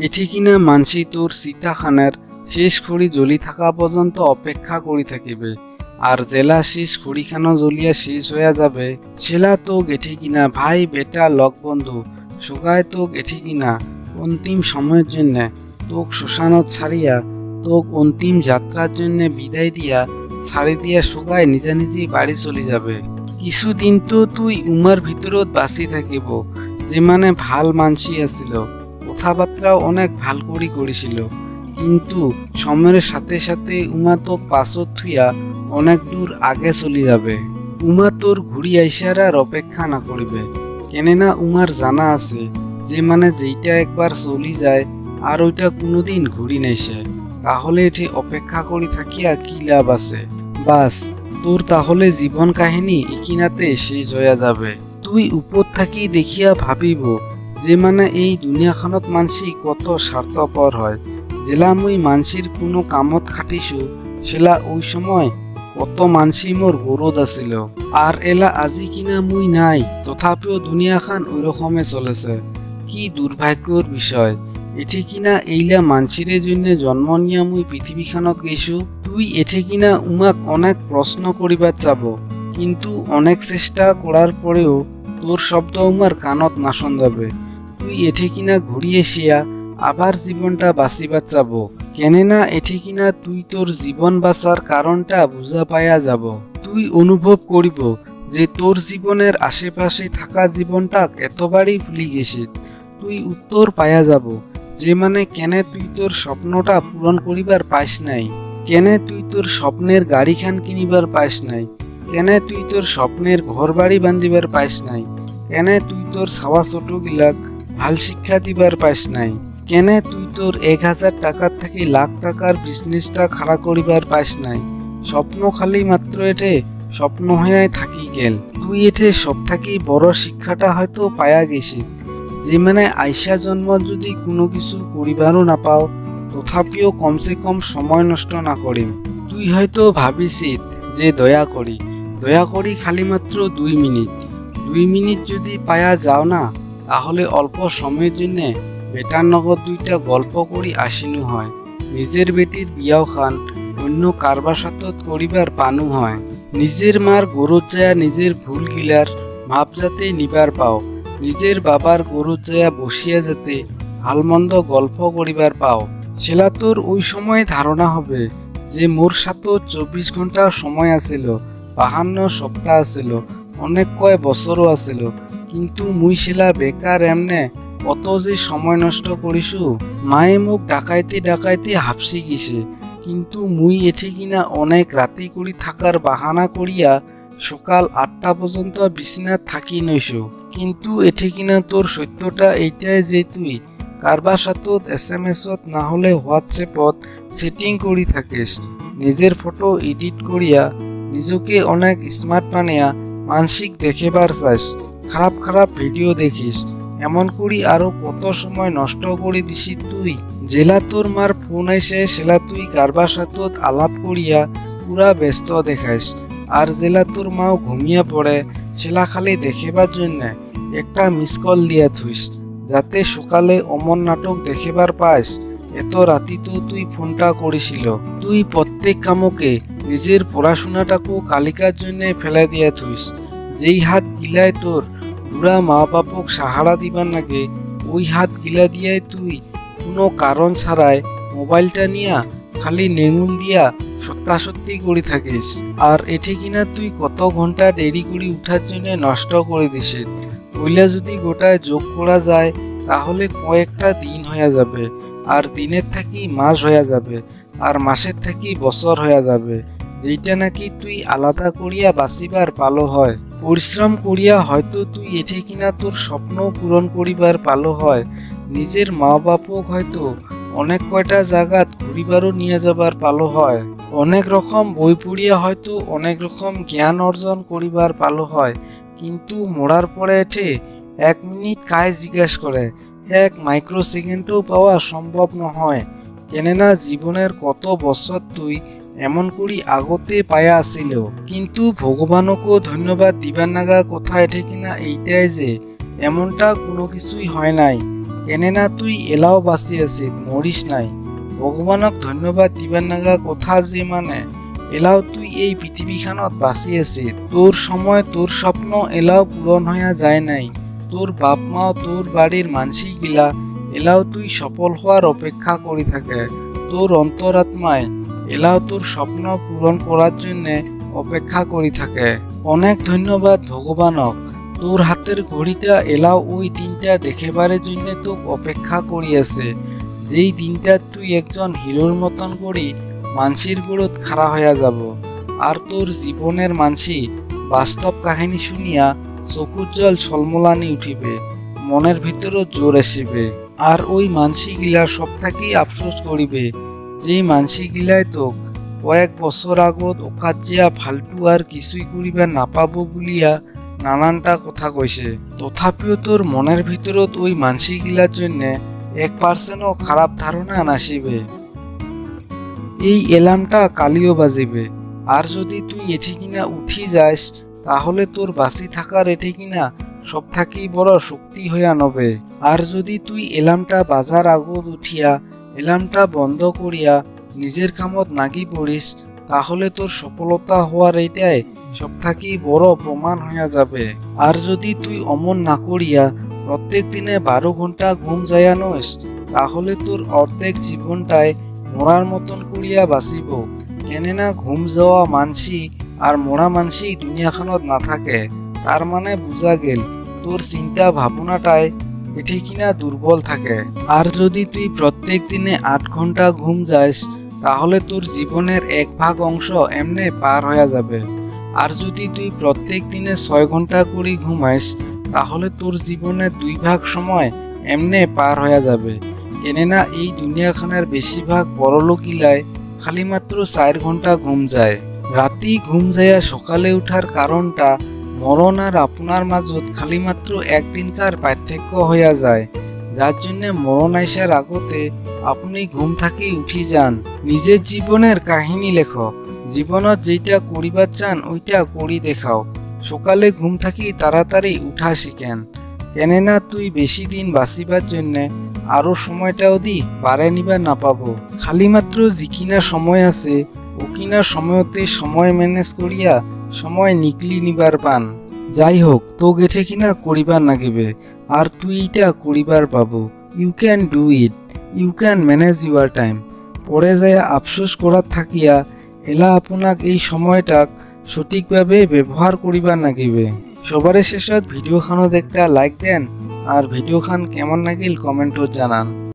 এটি কিনা মানসি তোর সীতাখানার শেষ খড়ি জ্বলি থাকা পর্যন্ত অপেক্ষা করি থাকিবে, আর জেলা শেষ খড়িখানো জ্বলিয়া শেষ হইয়া যাবে সেলা তোক এটি কিনা ভাই বেটা লগ বন্ধু সগায় তোক এটি কিনা অন্তিম সময়ের জন্য তোক শ্মশানত ছাড়িয়া তোক অন্তিম যাত্রার জন্য বিদায় দিয়া ছাড়ি দিয়া সগায় নিজা নিজে বাড়ি চলে যাবে। কিছুদিন তো তুই উমার ভিতরত বাঁচি থাকিব, যে মানে ভাল মানসি আছিল, কথাবার্তাও অনেক ভাল করি করেছিল, কিন্তু সময়ের সাথে সাথে উমা তোক পাছত থুইয়া অনেক দূর আগে চলে যাবে। উমা তোর ঘুরি আইসার আর অপেক্ষা না করিবে, কেননা উমার জানা আছে যে মানে যেইটা একবার চলি যায় আর ওইটা কোনোদিন ঘুরি নাইসে, তাহলে এটি অপেক্ষা করি থাকিয়া কি লাভ আছে। বাস তোর তাহলে জীবন কাহিনী ইকিনাতে শেষ হইয়া যাবে। তুই উপর থাকি দেখিয়া ভাবিব যে মানে এই দুনিয়াখনত মানসি কত স্বার্থপর হয়। জেলা মুই মানসির কোনো কামত খাটিছু সেলা ওই সময় কত মানসি মোর গরদ আছিল, আর এলা আজি কিনা মুই নাই, তথাপিও দুনিয়াখান ওই রকমে চলেছে। কি দুর্ভাগ্যর বিষয়, এটি কিনা এইলা মানসিরে জন্য জন্ম নিয়া মুই পৃথিবীখানত গেছু। তুই এটি কিনা উমাক অনেক প্রশ্ন করিবার চাব, কিন্তু অনেক চেষ্টা করার পরেও তোর শব্দ উমার কানত নাশন যাবে। তুই এটি কিনা ঘুরিয়ে শিয়া আবার জীবনটা বাঁচিবার চাব, কেননা এটি কিনা তুই তোর জীবন বাঁচার কারণটা বুঝা পাইয়া যাব। তুই অনুভব করিব যে তোর জীবনের আশেপাশে থাকা জীবনটা এতবারই ভুলি গেছিস। তুই উত্তর পাইয়া যাব যে মানে কেনে তুই তোর স্বপ্নটা পূরণ করিবার পাইস নাই, কেনে তুই তোর স্বপ্নের গাড়িখান কিনিবার পাইস নাই, কেনে তুই তোর স্বপ্নের ঘর বাড়ি বান্ধিবার পাইস নাই, কেনে তুই তোর ছাওয়া ছোট গিলাক ভাল শিক্ষা দিবার পাইস নাই, কেনে তুই তোর 1000 টাকার থেকে লাখ টাকার বিজনেসটা খাড়া করিবার পাইস নাই। স্বপ্ন খালি মাত্র এটে স্বপ্ন হইয়াই থাকি গেল। তুই এটে সব থাকি বড় শিক্ষাটা হয়তো পায়া গেছিস, যে মানে আইসা জন্ম যদি কোনো কিছু করিবারও না পাও, তথাপিও কমসে কম সময় নষ্ট না করিম। তুই হয়তো ভাবিছিস যে দয়া করি খালি মাত্র 2 মিনিট যদি পায়া যাও না, তাহলে অল্প সময়ের জন্য বেটার নগদ 2টা গল্প করি আসিনু হয়, নিজের বেটির বিয়াও খান অন্য কারবার সাথত করিবার পানু হয়, নিজের মার গরুত যায় নিজের ভুল গিলার মাপ যাতে নিবার পাও, নিজের বাবার গরুত যায় বসিয়া যাতে ভালমন্দ গল্প করিবার পাও। সেলা তোর ওই সময় ধারণা হবে যে মোর সাথে 24 ঘন্টা সময় আছিল, 52 সপ্তাহ আছিল, অনেক কয় বছরও আছিল, কিন্তু মুই সেলা বেকার এমনে কত যে সময় নষ্ট করিছু। মায়ে মোক ডাকাইতে হাপসি গেছে, কিন্তু মুই এঠে কিনা অনেক রাতি করি থাকার বাহানা করিয়া সকাল 8টা পর্যন্ত বিছানাত থাকি নইছু। কিন্তু এঠে কিনা তোর সত্যটা এইটাই যে তুই কারবার সাথত SMS-ত না হলে হোয়াটসঅ্যাপত সেটিং করি থাকিস, নিজের ফটো এডিট করিয়া নিজকে অনেক স্মার্ট বানিয়া মানসিক দেখিবার চাস, খারাপ ভিডিও দেখিস, এমন করি আরো কত সময় নষ্ট করে দিছি তুই। জেলা তোর মার ফোন আইসে সেলা তুই কারবার সাথত আলাপ করিয়া পুরা ব্যস্ত দেখাইস, আর জেলা তোর মাও ঘুমিয়া পড়ে সেলা খালি দেখিবার জন্য একটা মিস কল দিয়া থুইস, যাতে সকালে অমর নাটক দেখিবার পাইস। এত রাতি তো তুই ফোনটা করেছিল। তুই প্রত্যেক কামকে নিজের পড়াশোনাটাকে কালিকার জন্য ফেলে দিয়া থুইস, যেই হাত গিলায় তোর বুড়া মা বাপক সাহারা দিবার নাগে ওই হাত গিলা দিয়াই তুই কোনো কারণ ছাড়াই মোবাইলটা নিয়া খালি নেঙুল দিয়া সত্যি করে থাকিস। আর এঠে কিনা তুই কত ঘন্টা দেরি করে উঠার জন্য নষ্ট করে দিছিস। ওইলা যদি গোটায় যোগ করা যায় তাহলে কয়েকটা দিন হয়ে যাবে, আর দিনের থাকি মাস হয়ে যাবে, আর মাসের থাকি বছর হয়ে যাবে, যেটা নাকি তুই আলাদা করিয়া বাঁচিবার পালো হয়। পরিশ্রম করিয়া হয়তো তুই এঠে কিনা তোর স্বপ্ন পূরণ করিবার পালো হয়, নিজের মা বাপক হয়তো অনেক কয়টা জায়গাত ঘুরিবারও নিয়ে যাবার পালো হয়, অনেক রকম বই পড়িয়া হয়তো অনেক রকম জ্ঞান অর্জন করিবার পালো হয়, কিন্তু মরার পরে এঠে 1 মিনিট কায় জিজ্ঞাস করে 1 মাইক্রোসেকেন্ডও পাওয়া সম্ভব নহয়, কেননা জীবনের কত বছর তুই এমন করি আগতে পায়া আসিল। কিন্তু ভগবানকে ধন্যবাদ দিবার নাগা কথা এঠে কিনা এইটাই যে এমনটা কোনো কিছুই হয় নাই, কেনেনা তুই এলাও বাঁচি আছিস, মরিস নাই। ভগৱানক ধন্যবাদ দিবার নাগা কথা যে মানে এলাও তুই এই পৃথিবীখানত বাঁচি আছিস। তোর সময় তোর স্বপ্ন এলাও পূরণ হইয়া যায় নাই। তোর বাপ মাও তোর বাড়ির মানসি গিলা এলাও তুই সফল হওয়ার অপেক্ষা করি থাকে। তোর অন্তরাত্মায় এলাও তোর স্বপ্ন পূরণ করার জন্য অপেক্ষা করি থাকে। অনেক ধন্যবাদ ভগবানক। তোর হাতের ঘড়িটা এলাও ওই দিনটা দেখিবারের জন্য তোক অপেক্ষা করি আছে, যেই দিনটা তুই একজন হিরোর মতন করি মানসির গুরুত খাড়া হইয়া যাব। আর তোর জীবনের মানসি বাস্তব কাহিনী শুনিয়া চকুর জল ছলমলানি উঠিবে, মনের ভিতরও জোর আসিবে। আর ওই মানসি গিলা সব থাকি আফসোস করিবে, যেই মানসি গিলাই তোক কয়েক বছর আগত অকাজিয়া ফালতু আর কিছুই করিবা নাপাবো বলিয়া নানানটা কথা কইছে। তথাপিও তোর মনের ভিতরত ওই মানসি গিলার জন্য 1%ও খারাপ ধারণা নাসিবে। এই এলার্মটা কালিও বাজিবে। আর যদি তুই এটি কিনা উঠি যাস, তাহলে তোর বাঁচি থাকার এটি কিনা সব থাকি বড় শক্তি হইয়া নবে। আর যদি তুই এলার্মটা বাজার আগত উঠিয়া এলার্মটা বন্ধ করিয়া নিজের কামত নাগি পড়িস, তাহলে তোর সফলতা হওয়ার এইটাই সব থাকি বড় প্রমাণ হইয়া যাবে। আর যদি তুই অমন না করিয়া প্রত্যেক দিনে 12 ঘন্টা ঘুম যাইয়া নইস, তাহলে তোর অর্ধেক জীবনটায় মরার মতন করিয়া বাঁচিব। কেননা ঘুম যাওয়া মানসি আর মরা মানসি দুনিয়াখানত না থাকে। তার মানে বুঝা গেল তোর চিন্তা ভাবনাটায় এটি কিনা দুর্বল থাকে। আর যদি তুই প্রত্যেক দিনে 8 ঘন্টা ঘুম যাস, তাহলে তোর জীবনের 1 ভাগ অংশ এমনে পার হয়ে যাবে। আর যদি তুই প্রত্যেক দিনে 6 ঘন্টা করে ঘুমাইস, তাহলে তোর জীবনের 2 ভাগ সময় এমনে পার হয়ে যাবে। কেননা এই দুনিয়াখানের বেশিরভাগ বড়লোক গিলায় খালি মাত্র 4 ঘন্টা ঘুম যায়। রাতি ঘুম যাইয়া সকালে উঠার কারণটা মরণ আর আপনার মাঝত খালি মাত্র একদিনকার পার্থক্য হইয়া যায়, যার জন্য মরণ আইসার আগতে আপনি ঘুম থাকি উঠি যান। নিজের জীবনের কাহিনী লেখো, জীবনত যেটা করিবার চান ওইটা করি দেখাও। সকালে ঘুম থাকি তাড়াতাড়ি উঠা শিখেন, কেননা তুই বেশি দিন বাঁচিবার জন্য আরো সময়টাও দি বাড়ে নিবার না পাবো। খালি মাত্র যিকিনা সময় আছে ওকিনা সময়তে সময় ম্যানেজ করিয়া সময় নিকলি নিবার পান। যাই হোক, তো গেছে কিনা করিবার নাগিবে, আর তুই এটা করিবার পাবো। You can do it, you can manage your time. পরে যায় আফসোস করার থাকিয়া এলা আপনাক এই সময়টাক সঠিকভাবে ব্যবহার করিবার নাগিবে। সবার শেষত ভিডিওখানত একটা লাইক দেন, আর ভিডিওখান কেমন লাগিল কমেন্টত জানান।